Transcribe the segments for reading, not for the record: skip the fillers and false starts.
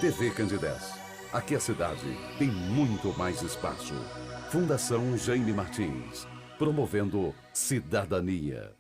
TV Candidez. Aqui a cidade tem muito mais espaço. Fundação Jaime Martins, promovendo cidadania.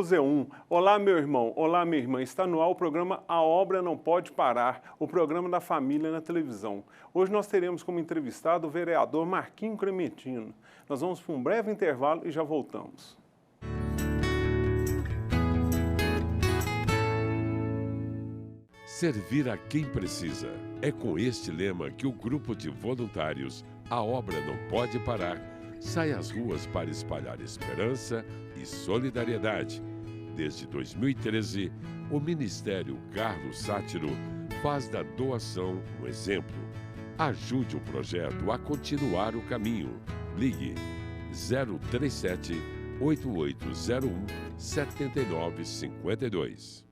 Z1. Olá, meu irmão. Olá, minha irmã. Está no ar o programa A Obra Não Pode Parar, o programa da família na televisão. Hoje nós teremos como entrevistado o vereador Marquinho Crementino. Nós vamos para um breve intervalo e já voltamos. Servir a quem precisa. É com este lema que o grupo de voluntários A Obra Não Pode Parar sai às ruas para espalhar esperança e solidariedade. Desde 2013, o Ministério Carlos Sátiro faz da doação um exemplo. Ajude o projeto a continuar o caminho. Ligue 037 8801 7952.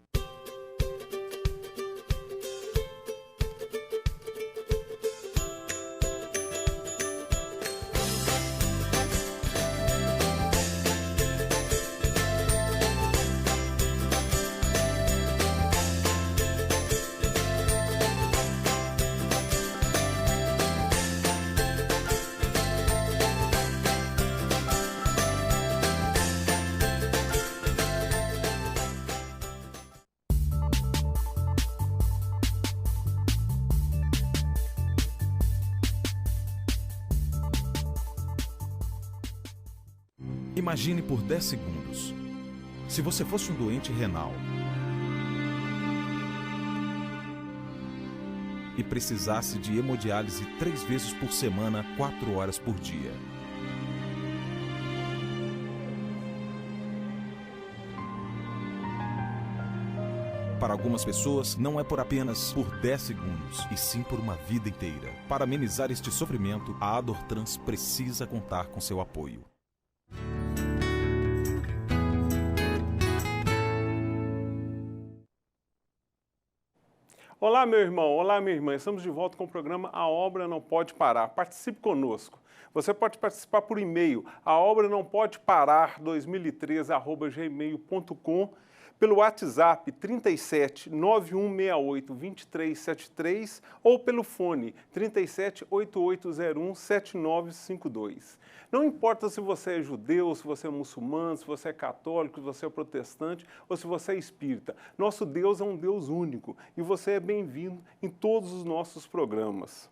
Imagine por 10 segundos, se você fosse um doente renal e precisasse de hemodiálise 3 vezes por semana, 4 horas por dia. Para algumas pessoas, não é por apenas por 10 segundos, e sim por uma vida inteira. Para amenizar este sofrimento, a Adortrans precisa contar com seu apoio. Olá, meu irmão. Olá, minha irmã. Estamos de volta com o programa A Obra Não Pode Parar. Participe conosco. Você pode participar por e-mail, aobranãopodeparar2013@gmail.com, pelo WhatsApp 37 9168 2373 ou pelo fone 37 8801 7952. Não importa se você é judeu, se você é muçulmano, se você é católico, se você é protestante ou se você é espírita. Nosso Deus é um Deus único e você é bem-vindo em todos os nossos programas.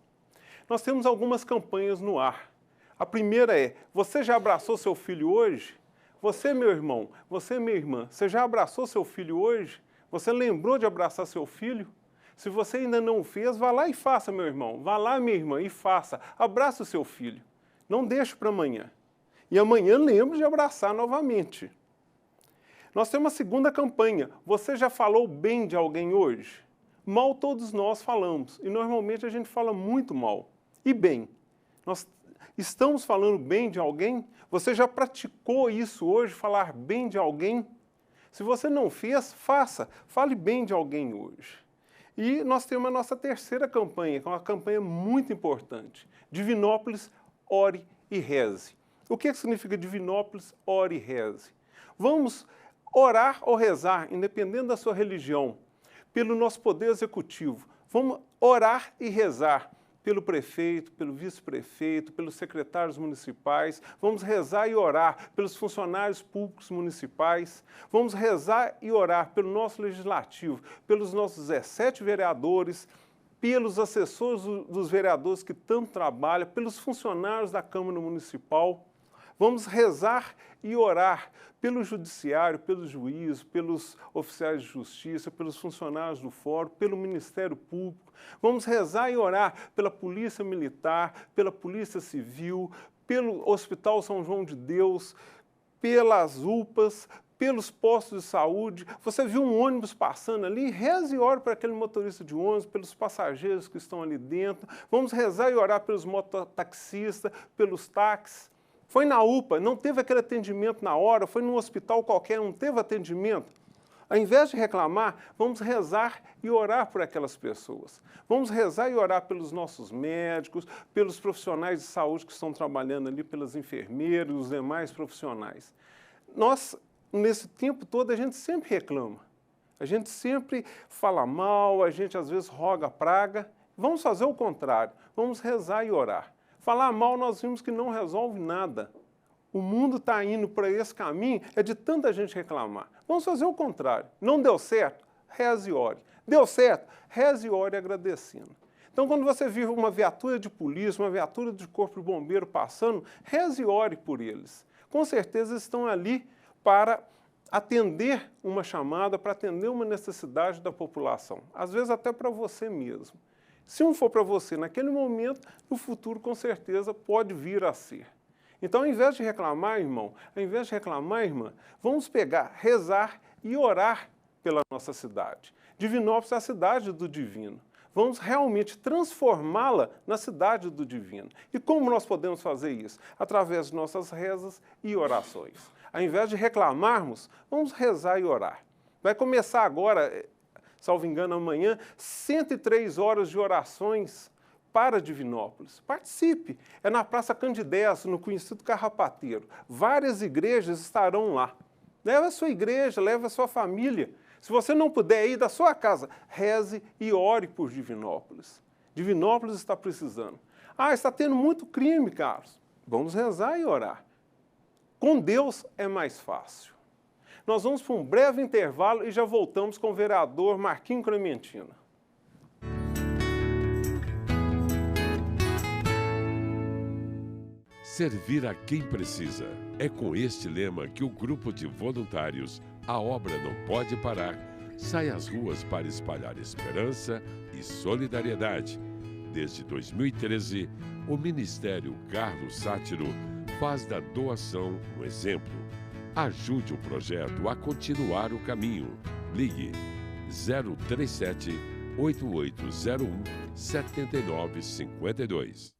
Nós temos algumas campanhas no ar. A primeira é: você já abraçou seu filho hoje? Você, meu irmão, você, minha irmã, você já abraçou seu filho hoje? Você lembrou de abraçar seu filho? Se você ainda não o fez, vá lá e faça, meu irmão. Vá lá, minha irmã, e faça. Abraça o seu filho. Não deixe para amanhã. E amanhã lembre de abraçar novamente. Nós temos uma segunda campanha. Você já falou bem de alguém hoje? Mal todos nós falamos. E normalmente a gente fala muito mal. E bem? Nós estamos falando bem de alguém? Você já praticou isso hoje, falar bem de alguém? Se você não fez, faça. Fale bem de alguém hoje. E nós temos a nossa terceira campanha, que é uma campanha muito importante. Divinópolis, ore e reze. O que significa Divinópolis, ore e reze? Vamos orar ou rezar, independente da sua religião, pelo nosso poder executivo. Vamos orar e rezar pelo prefeito, pelo vice-prefeito, pelos secretários municipais. Vamos rezar e orar pelos funcionários públicos municipais. Vamos rezar e orar pelo nosso legislativo, pelos nossos 17 vereadores, pelos assessores dos vereadores que tanto trabalham, pelos funcionários da Câmara Municipal. Vamos rezar e orar pelo judiciário, pelos juízes, pelos oficiais de justiça, pelos funcionários do fórum, pelo Ministério Público. Vamos rezar e orar pela Polícia Militar, pela Polícia Civil, pelo Hospital São João de Deus, pelas UPAs, pelos postos de saúde. Você viu um ônibus passando ali? Reze e ore para aquele motorista de ônibus, pelos passageiros que estão ali dentro. Vamos rezar e orar pelos mototaxistas, pelos táxis. Foi na UPA, não teve aquele atendimento na hora, foi num hospital qualquer, não teve atendimento. Ao invés de reclamar, vamos rezar e orar por aquelas pessoas. Vamos rezar e orar pelos nossos médicos, pelos profissionais de saúde que estão trabalhando ali, pelas enfermeiras, os demais profissionais. Nós, nesse tempo todo, a gente sempre reclama. A gente sempre fala mal, a gente às vezes roga a praga. Vamos fazer o contrário, vamos rezar e orar. Falar mal, nós vimos que não resolve nada. O mundo está indo para esse caminho, é de tanta gente reclamar. Vamos fazer o contrário. Não deu certo? Reze e ore. Deu certo? Reze e ore agradecendo. Então, quando você vive uma viatura de polícia, uma viatura de corpo de bombeiro passando, reze e ore por eles. Com certeza eles estão ali para atender uma chamada, para atender uma necessidade da população. Às vezes até para você mesmo. Se não for para você naquele momento, no futuro, com certeza, pode vir a ser. Então, ao invés de reclamar, irmão, ao invés de reclamar, irmã, vamos pegar, rezar e orar pela nossa cidade. Divinópolis é a cidade do divino. Vamos realmente transformá-la na cidade do divino. E como nós podemos fazer isso? Através de nossas rezas e orações. Ao invés de reclamarmos, vamos rezar e orar. Vai começar agora, salvo engano, amanhã, 103 horas de orações para Divinópolis. Participe. É na Praça Candidez, no conhecido Carrapateiro. Várias igrejas estarão lá. Leve a sua igreja, leve a sua família. Se você não puder ir da sua casa, reze e ore por Divinópolis. Divinópolis está precisando. Ah, está tendo muito crime, Carlos. Vamos rezar e orar. Com Deus é mais fácil. Nós vamos para um breve intervalo e já voltamos com o vereador Marquinho Clementino. Servir a quem precisa. É com este lema que o grupo de voluntários A Obra Não Pode Parar sai às ruas para espalhar esperança e solidariedade. Desde 2013, o Ministério Carlos Sátiro faz da doação um exemplo. Ajude o projeto a continuar o caminho. Ligue 037 8801 7952.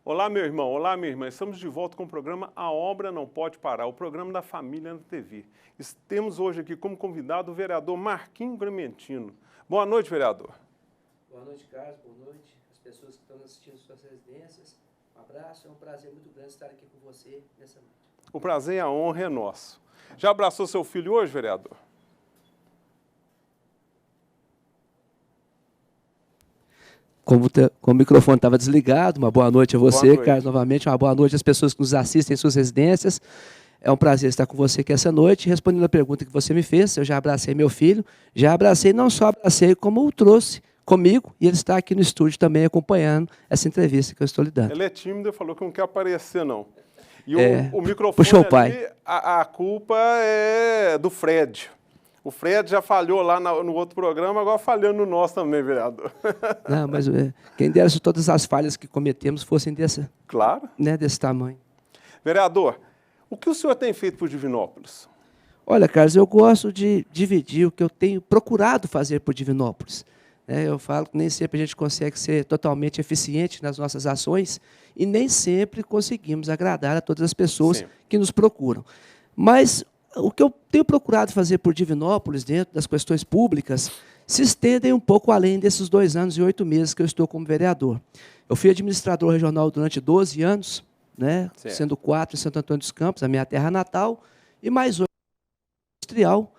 Olá, meu irmão, olá, minha irmã. Estamos de volta com o programa A Obra Não Pode Parar, o programa da família na TV. Temos hoje aqui como convidado o vereador Marquinho Clementino. Boa noite, vereador. Boa noite, Carlos. Boa noite às pessoas que estão assistindo suas residências. Um abraço, é um prazer muito grande estar aqui com você nessa noite. O prazer e a honra é nosso. Já abraçou seu filho hoje, vereador? Como o microfone estava desligado, uma boa noite a você, noite. Carlos, novamente. Uma boa noite às pessoas que nos assistem em suas residências. É um prazer estar com você aqui essa noite. Respondendo a pergunta que você me fez, eu já abracei meu filho, já abracei, não só abracei, como o trouxe comigo, e ele está aqui no estúdio também acompanhando essa entrevista que eu estou lhe dando. Ele é tímido e falou que não quer aparecer, não. E o microfone puxou o pai. Ali, a culpa é do Fred. O Fred já falhou lá no outro programa, agora falhando no nosso também, vereador. Não, mas quem dera se todas as falhas que cometemos fossem Claro. Né, desse tamanho. Vereador, o que o senhor tem feito por Divinópolis? Olha, Carlos, eu gosto de dividir o que eu tenho procurado fazer por Divinópolis. Eu falo que nem sempre a gente consegue ser totalmente eficiente nas nossas ações e nem sempre conseguimos agradar a todas as pessoas que nos procuram. Mas o que eu tenho procurado fazer por Divinópolis, dentro das questões públicas, se estendem um pouco além desses 2 anos e 8 meses que eu estou como vereador. Eu fui administrador regional durante 12 anos, né, sendo 4 em Santo Antônio dos Campos, a minha terra natal, e mais 8 industrial,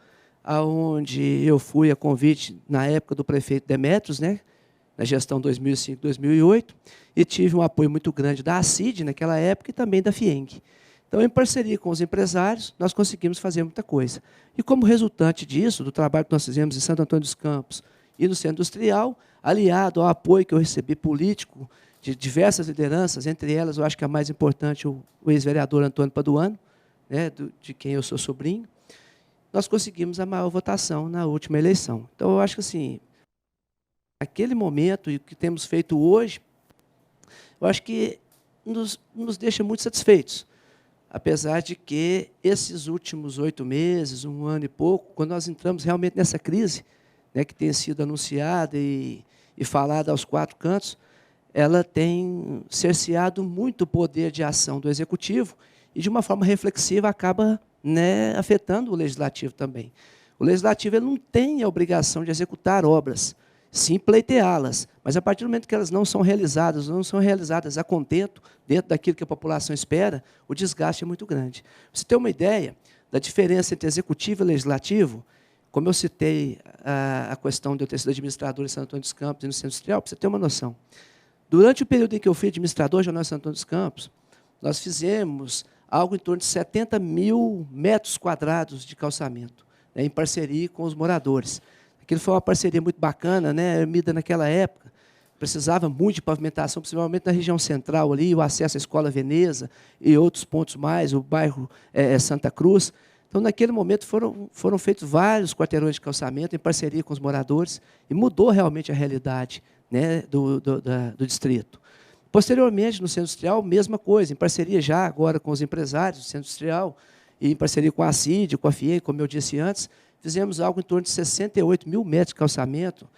onde eu fui a convite na época do prefeito Demetrios, né, na gestão 2005-2008, e tive um apoio muito grande da ACID naquela época e também da FIENG. Então, em parceria com os empresários, nós conseguimos fazer muita coisa. E como resultante disso, do trabalho que nós fizemos em Santo Antônio dos Campos e no Centro Industrial, aliado ao apoio que eu recebi político de diversas lideranças, entre elas, eu acho que a mais importante, o ex-vereador Antônio Paduano, né, de quem eu sou sobrinho, nós conseguimos a maior votação na última eleição. Então, eu acho que, assim, aquele momento e o que temos feito hoje, eu acho que nos deixa muito satisfeitos. Apesar de que esses últimos 8 meses, 1 ano e pouco, quando nós entramos realmente nessa crise, né, que tem sido anunciada e falada aos 4 cantos, ela tem cerceado muito o poder de ação do Executivo e, de uma forma reflexiva, acaba, né, afetando o Legislativo também. O Legislativo ele não tem a obrigação de executar obras, sim pleiteá-las, mas a partir do momento que elas não são realizadas a contento, dentro daquilo que a população espera, o desgaste é muito grande. Pra você ter uma ideia da diferença entre executivo e legislativo, como eu citei a questão de eu ter sido administrador em Santo Antônio dos Campos e no Centro Industrial, para você ter uma noção. Durante o período em que eu fui administrador regional em Santo Antônio dos Campos, nós fizemos algo em torno de 70 mil metros quadrados de calçamento, né, em parceria com os moradores. Aquilo foi uma parceria muito bacana, né? A Ermida, naquela época, precisava muito de pavimentação, principalmente na região central, ali, o acesso à Escola Veneza e outros pontos mais, o bairro Santa Cruz. Então, naquele momento, foram feitos vários quarteirões de calçamento em parceria com os moradores e mudou realmente a realidade, né, do distrito. Posteriormente, no Centro Industrial, mesma coisa, em parceria já agora com os empresários do Centro Industrial e em parceria com a CID, com a FIEG, como eu disse antes, fizemos algo em torno de 68 mil metros de calçamento,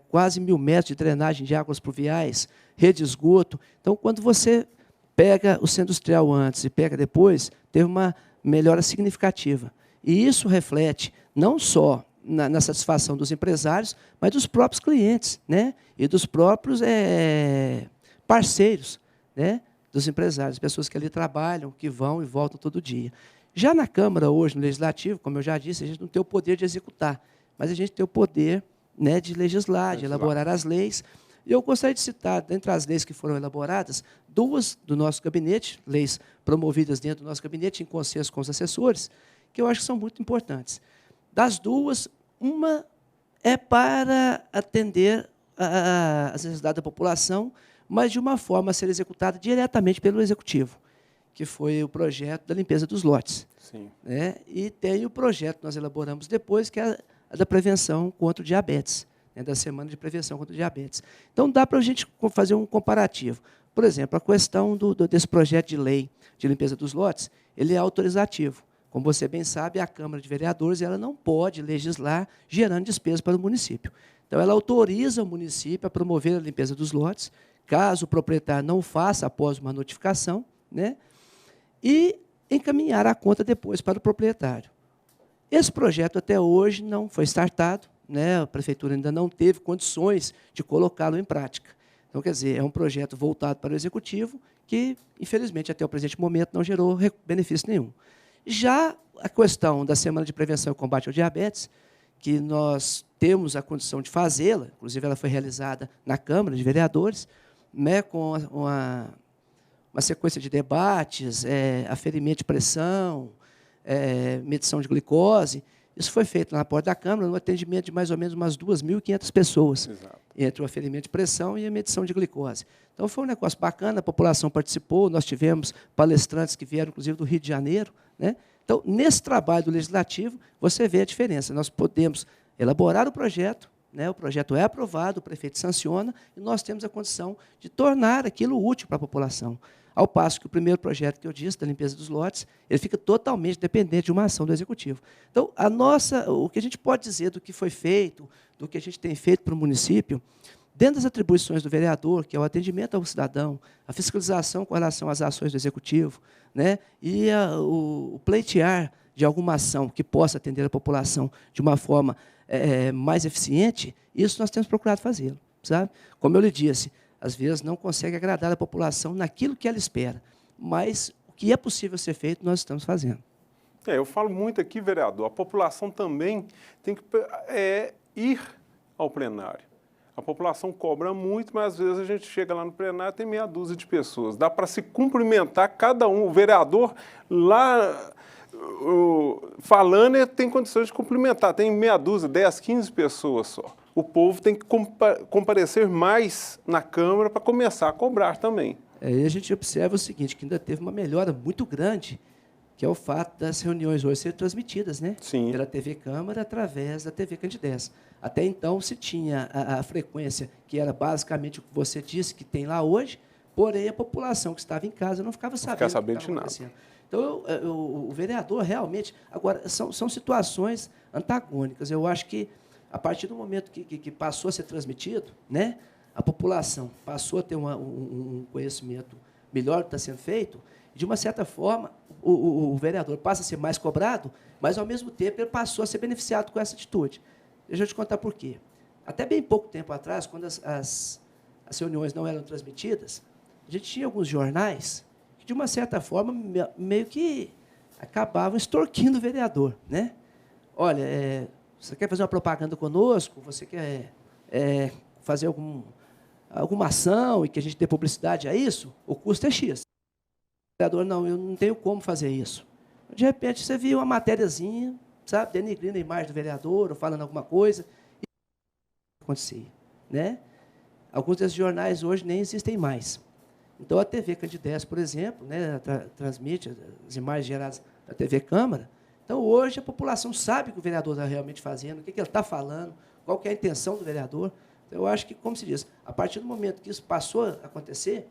quase 1.000 metros de drenagem de águas pluviais, rede de esgoto. Então, quando você pega o Centro Industrial antes e pega depois, teve uma melhora significativa. E isso reflete não só na satisfação dos empresários, mas dos próprios clientes, né? E dos próprios parceiros, né? Dos empresários, pessoas que ali trabalham, que vão e voltam todo dia. Já na Câmara, hoje, no Legislativo, como eu já disse, a gente não tem o poder de executar, mas a gente tem o poder, né, de legislar, de elaborar as leis. E eu gostaria de citar, dentre as leis que foram elaboradas, 2 do nosso gabinete, leis promovidas dentro do nosso gabinete, em consenso com os assessores, que eu acho que são muito importantes. Das 2, uma é para atender às necessidades da população, mas de uma forma a ser executada diretamente pelo Executivo, que foi o projeto da limpeza dos lotes. Sim. Né? E tem o projeto que nós elaboramos depois, que é a da prevenção contra o diabetes, né? Da Semana de Prevenção contra o Diabetes. Então, dá para a gente fazer um comparativo. Por exemplo, a questão desse projeto de lei de limpeza dos lotes, ele é autorizativo. Como você bem sabe, a Câmara de Vereadores ela não pode legislar gerando despesas para o município. Então, ela autoriza o município a promover a limpeza dos lotes, caso o proprietário não faça após uma notificação, né? E encaminhar a conta depois para o proprietário. Esse projeto, até hoje, não foi startado, né? A Prefeitura ainda não teve condições de colocá-lo em prática. Então, quer dizer, é um projeto voltado para o Executivo que, infelizmente, até o presente momento, não gerou benefício nenhum. Já a questão da Semana de Prevenção e Combate ao Diabetes, que nós temos a condição de fazê-la, inclusive ela foi realizada na Câmara de Vereadores, né, com uma sequência de debates, aferimento de pressão, medição de glicose. Isso foi feito na porta da Câmara, no atendimento de mais ou menos umas 2.500 pessoas, Exato. Entre o aferimento de pressão e a medição de glicose. Então, foi um negócio bacana, a população participou, nós tivemos palestrantes que vieram, inclusive, do Rio de Janeiro, né? Então, Então, nesse trabalho do Legislativo, você vê a diferença. Nós podemos elaborar o projeto é aprovado, o prefeito sanciona, e nós temos a condição de tornar aquilo útil para a população. Ao passo que o primeiro projeto que eu disse, da limpeza dos lotes, ele fica totalmente dependente de uma ação do Executivo. Então, o que a gente pode dizer do que foi feito, do que a gente tem feito para o município, dentro das atribuições do vereador, que é o atendimento ao cidadão, a fiscalização com relação às ações do Executivo, e o pleitear de alguma ação que possa atender a população de uma forma mais eficiente, isso nós temos procurado fazê-lo, sabe? Como eu lhe disse, às vezes não consegue agradar a população naquilo que ela espera, mas o que é possível ser feito, nós estamos fazendo. Eu falo muito aqui, vereador, a população também tem que ir ao plenário. A população cobra muito, mas às vezes a gente chega lá no plenário e tem meia dúzia de pessoas. Dá para se cumprimentar cada um. O vereador lá falando tem condições de cumprimentar. Tem meia dúzia, 10, 15 pessoas só. O povo tem que comparecer mais na Câmara para começar a cobrar também. E a gente observa o seguinte, que ainda teve uma melhora muito grande, que é o fato das reuniões hoje serem transmitidas, Sim. Pela TV Câmara, através da TV Candidez. Até então se tinha a frequência, que era basicamente o que você disse, que tem lá hoje, porém a população que estava em casa não ficava sabendo de o que estava acontecendo. Então, o vereador realmente... Agora, são situações antagônicas. Eu acho que, a partir do momento que passou a ser transmitido, a população passou a ter um conhecimento melhor do que está sendo feito, de uma certa forma, o vereador passa a ser mais cobrado, mas, ao mesmo tempo, ele passou a ser beneficiado com essa atitude. Deixa eu te contar por quê. Até bem pouco tempo atrás, quando as reuniões não eram transmitidas, a gente tinha alguns jornais que, de uma certa forma, meio que acabavam extorquindo o vereador. Olha, você quer fazer uma propaganda conosco? Você quer fazer alguma ação e que a gente dê publicidade a isso? O custo é X. O vereador, não, eu não tenho como fazer isso. De repente, você viu uma matériazinha, sabe, denigrindo a imagem do vereador, ou falando alguma coisa, e acontecia. Alguns desses jornais hoje nem existem mais. Então, a TV Candidez, por exemplo, transmite as imagens geradas da TV Câmara. Então, hoje, a população sabe o que o vereador está realmente fazendo, o que ele está falando, qual que é a intenção do vereador. Então, eu acho que, como se diz, a partir do momento que isso passou a acontecer,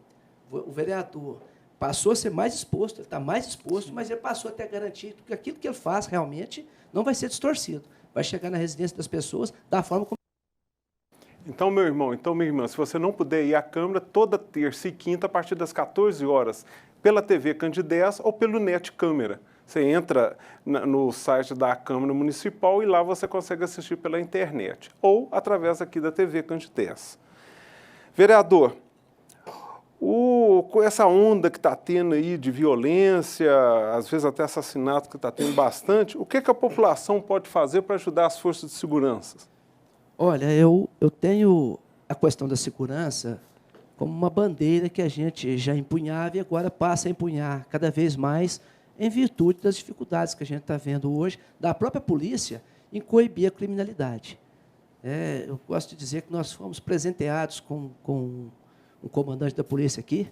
o vereador passou a ser mais exposto, ele está mais exposto, mas ele passou a ter garantido que aquilo que ele faz realmente não vai ser distorcido. Vai chegar na residência das pessoas da forma como... Então, meu irmão, minha irmã, se você não puder ir à Câmara, toda terça e quinta, a partir das 14 horas, pela TV Candidez ou pelo Net Câmara. Você entra no site da Câmara Municipal e lá você consegue assistir pela internet, ou através aqui da TV Candidez. Vereador, com essa onda que está tendo aí de violência, às vezes até assassinato que está tendo bastante, o que a população pode fazer para ajudar as forças de segurança? Olha, eu tenho a questão da segurança como uma bandeira que a gente já empunhava e agora passa a empunhar cada vez mais em virtude das dificuldades que a gente está vendo hoje da própria polícia em coibir a criminalidade. Eu gosto de dizer que nós fomos presenteados com um comandante da polícia aqui,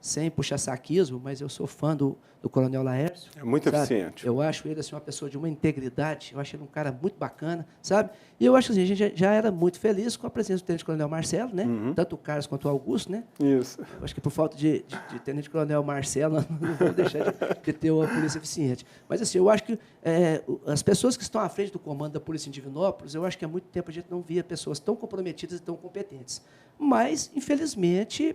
sem puxar saquismo, mas eu sou fã do Coronel Laércio. É muito eficiente. Eu acho ele uma pessoa de uma integridade, eu acho ele um cara muito bacana, sabe? E eu acho que a gente já era muito feliz com a presença do Tenente-Coronel Marcelo, Tanto o Carlos quanto o Augusto, Isso. Eu acho que por falta de Tenente-Coronel Marcelo, não vamos deixar de ter uma polícia eficiente. Mas, assim, eu acho que as pessoas que estão à frente do comando da Polícia em Divinópolis, eu acho que há muito tempo a gente não via pessoas tão comprometidas e tão competentes. Mas, infelizmente,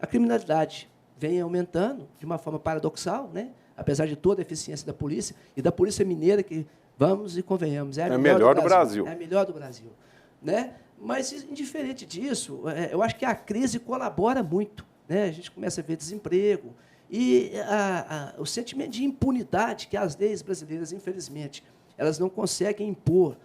a criminalidade vem aumentando de uma forma paradoxal, apesar de toda a eficiência da polícia, e da Polícia Mineira, que, vamos e convenhamos, é a melhor do Brasil. É a melhor do Brasil. Mas, indiferente disso, eu acho que a crise colabora muito. A gente começa a ver desemprego e o sentimento de impunidade que as leis brasileiras, infelizmente, elas não conseguem impor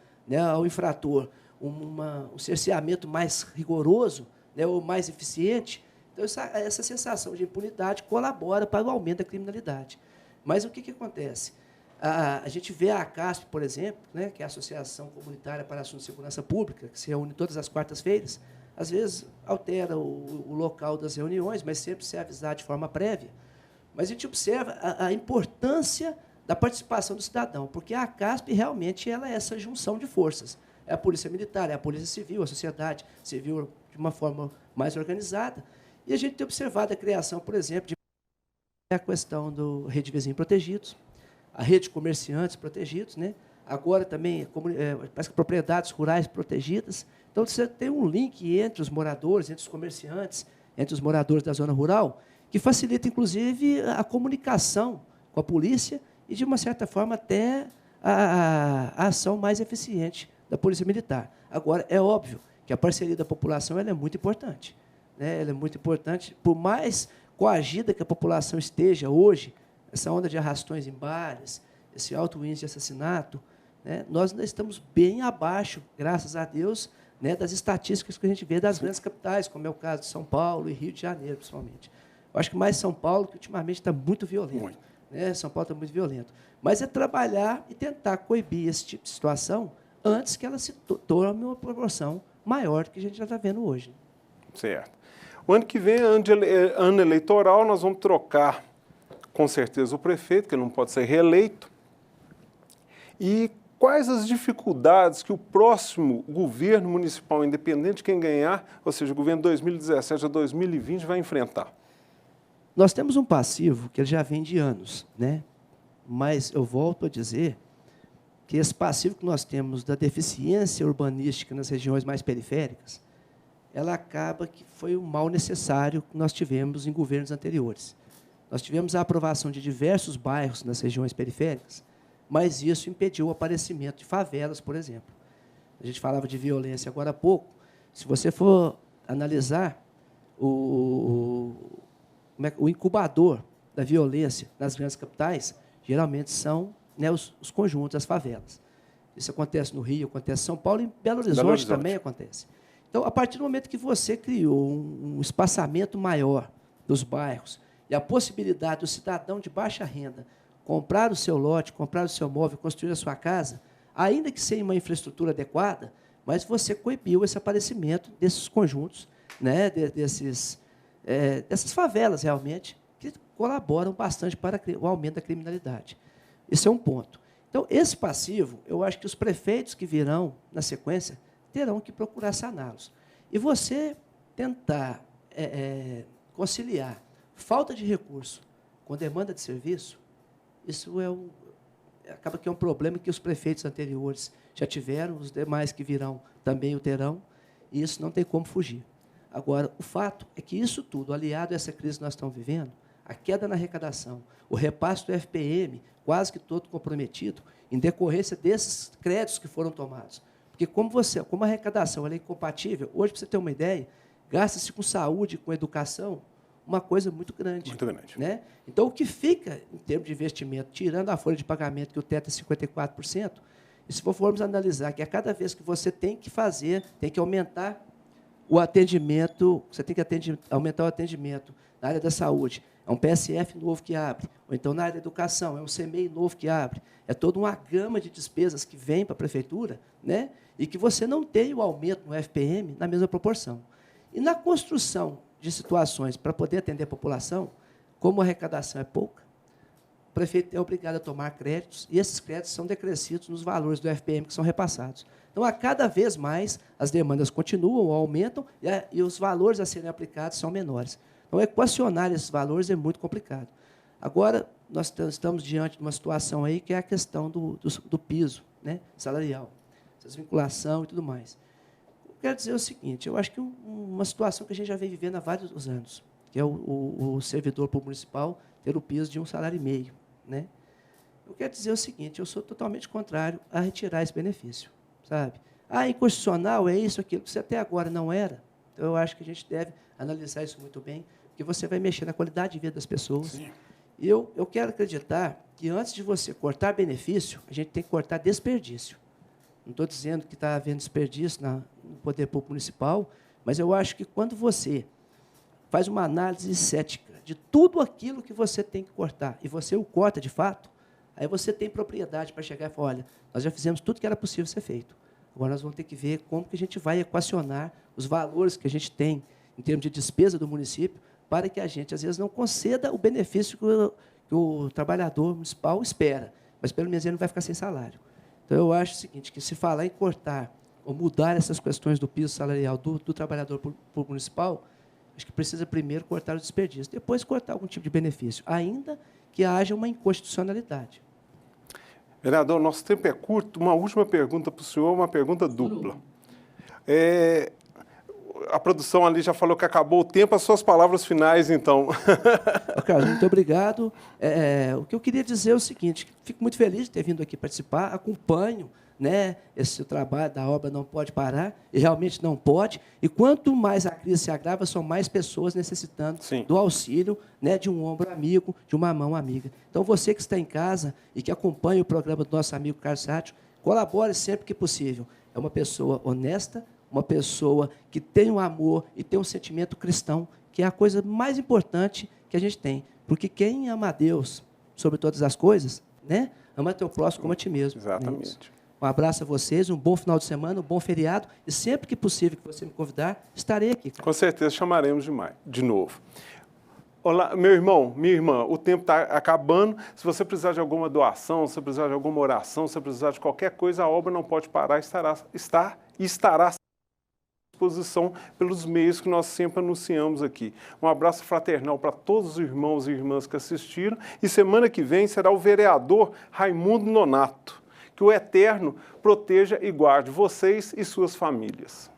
ao infrator um cerceamento mais rigoroso, ou mais eficiente. Então, essa sensação de impunidade colabora para o aumento da criminalidade. Mas o que acontece? A gente vê a ACASP, por exemplo, que é a Associação Comunitária para Assuntos de Segurança Pública, que se reúne todas as quartas-feiras, às vezes altera o local das reuniões, mas sempre se avisar de forma prévia. Mas a gente observa a importância da participação do cidadão, porque a CASP realmente ela é essa junção de forças. É a Polícia Militar, é a Polícia Civil, a sociedade civil de uma forma mais organizada. E a gente tem observado a criação, por exemplo, de a questão do rede de vizinhos protegidos, a rede de comerciantes protegidos, né? Agora também parece que propriedades rurais protegidas. Então, você tem um link entre os moradores, entre os comerciantes, entre os moradores da zona rural, que facilita, inclusive, a comunicação com a polícia e, de uma certa forma, até a ação mais eficiente da Polícia Militar. Agora, é óbvio que a parceria da população ela é muito importante. Né? Ela é muito importante, por mais coagida que a população esteja hoje, essa onda de arrastões em bares, esse alto índice de assassinato, né? Nós ainda estamos bem abaixo, graças a Deus, né, das estatísticas que a gente vê das grandes capitais, como é o caso de São Paulo e Rio de Janeiro, principalmente. Eu acho que mais São Paulo, que ultimamente está muito violento. Né? São Paulo está muito violento. Mas é trabalhar e tentar coibir esse tipo de situação antes que ela se torne uma proporção maior do que a gente já está vendo hoje. Certo. O ano que vem é ano eleitoral, nós vamos trocar, com certeza, o prefeito, que não pode ser reeleito. E quais as dificuldades que o próximo governo municipal, independente de quem ganhar, ou seja, o governo 2017 a 2020, vai enfrentar? Nós temos um passivo que ele já vem de anos, né? Mas eu volto a dizer que esse passivo que nós temos da deficiência urbanística nas regiões mais periféricas, ela acaba que foi um mal necessário que nós tivemos em governos anteriores. Nós tivemos a aprovação de diversos bairros nas regiões periféricas, mas isso impediu o aparecimento de favelas, por exemplo. A gente falava de violência agora há pouco. Se você for analisar o incubador da violência nas grandes capitais, geralmente são, né, os conjuntos, as favelas. Isso acontece no Rio, acontece em São Paulo, e em Belo Horizonte também acontece. Então, a partir do momento que você criou um espaçamento maior dos bairros e a possibilidade do cidadão de baixa renda comprar o seu lote, comprar o seu móvel, construir a sua casa, ainda que sem uma infraestrutura adequada, mas você coibiu esse aparecimento desses conjuntos, né, dessas favelas, realmente, que colaboram bastante para o aumento da criminalidade. Esse é um ponto. Então, esse passivo, eu acho que os prefeitos que virão, na sequência, terão que procurar saná-los. E você tentar conciliar falta de recurso com demanda de serviço, isso acaba que é um problema que os prefeitos anteriores já tiveram, os demais que virão também o terão, e isso não tem como fugir. Agora, o fato é que isso tudo, aliado a essa crise que nós estamos vivendo, a queda na arrecadação, o repasse do FPM, quase que todo comprometido, em decorrência desses créditos que foram tomados. Porque como a arrecadação ela é incompatível, hoje, para você ter uma ideia, gasta-se com saúde, com educação, uma coisa muito grande. Muito grande. Né? Então, o que fica, em termos de investimento, tirando a folha de pagamento, que o teto é 54%, e se formos analisar que a cada vez que você tem que fazer, tem que aumentar o atendimento, você tem que aumentar o atendimento na área da saúde, é um PSF novo que abre, ou então na área da educação, é um CMEI novo que abre, é toda uma gama de despesas que vem para a prefeitura, né? E que você não tem o aumento no FPM na mesma proporção. E na construção de situações para poder atender a população, como a arrecadação é pouca, o prefeito é obrigado a tomar créditos, e esses créditos são decrescidos nos valores do FPM que são repassados. Então, a cada vez mais, as demandas continuam, aumentam, e os valores a serem aplicados são menores. Então, equacionar esses valores é muito complicado. Agora, nós estamos diante de uma situação aí que é a questão do piso, né, salarial, essa vinculação e tudo mais. Eu quero dizer o seguinte, eu acho que uma situação que a gente já vem vivendo há vários anos, que é o servidor público municipal ter o piso de 1,5 salário. Né? Eu quero dizer o seguinte, eu sou totalmente contrário a retirar esse benefício. Sabe? Inconstitucional é isso, aquilo, que você até agora não era. Então, eu acho que a gente deve analisar isso muito bem, porque você vai mexer na qualidade de vida das pessoas. Sim. E eu quero acreditar que, antes de você cortar benefício, a gente tem que cortar desperdício. Não estou dizendo que está havendo desperdício no poder público municipal, mas eu acho que quando você faz uma análise cética de tudo aquilo que você tem que cortar, e você o corta de fato, aí você tem propriedade para chegar e falar, olha, nós já fizemos tudo que era possível ser feito. Agora nós vamos ter que ver como que a gente vai equacionar os valores que a gente tem em termos de despesa do município, para que a gente, às vezes, não conceda o benefício que o trabalhador municipal espera. mas pelo menos ele não vai ficar sem salário. Então, eu acho o seguinte, que se falar em cortar ou mudar essas questões do piso salarial do trabalhador municipal, acho que precisa primeiro cortar o desperdício, depois cortar algum tipo de benefício, ainda que haja uma inconstitucionalidade. Vereador, nosso tempo é curto. Uma última pergunta para o senhor, uma pergunta dupla. A produção ali já falou que acabou o tempo, as suas palavras finais, então. Carlos, muito obrigado. O que eu queria dizer é o seguinte, fico muito feliz de ter vindo aqui participar, acompanho, né, esse trabalho da obra Não Pode Parar, e realmente não pode, e quanto mais a crise se agrava, são mais pessoas necessitando Sim. do auxílio, né, de um ombro amigo, de uma mão amiga. Então, você que está em casa e que acompanha o programa do nosso amigo Carlos Sátio, colabore sempre que possível. É uma pessoa honesta, uma pessoa que tem um amor e tem um sentimento cristão, que é a coisa mais importante que a gente tem. Porque quem ama a Deus sobre todas as coisas, né, ama teu próximo como a ti mesmo. Exatamente. Né? Um abraço a vocês, um bom final de semana, um bom feriado, e sempre que possível que você me convidar, estarei aqui. Com certeza chamaremos de novo. Olá, meu irmão, minha irmã, o tempo está acabando. Se você precisar de alguma doação, se você precisar de alguma oração, se você precisar de qualquer coisa, a obra Não Pode Parar estará à disposição pelos meios que nós sempre anunciamos aqui. Um abraço fraternal para todos os irmãos e irmãs que assistiram. E semana que vem será o vereador Raimundo Nonato. Que o Eterno proteja e guarde vocês e suas famílias.